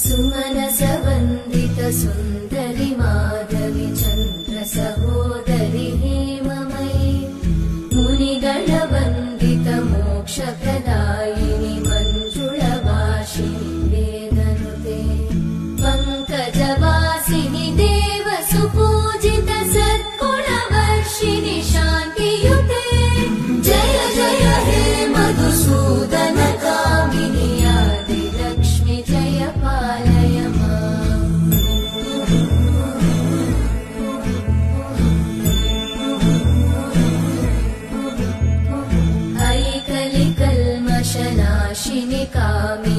सुमनसवन्दित सुन्दरि माधवि चन्द्र सहोदरि हेममयि मुनिगणवन्दित मोक्षप्रदायिनि मञ्जुळवासिनि वेदनुते पङ्कजवासिनि देव सुपूजित सद्गुणवर्षिणि शान्तियुते जय जय हे मधुसूदन कामिनि आदिलक्ष्मि जय पालय माम् ऐकलिकल्मषनाशिनि कामिनि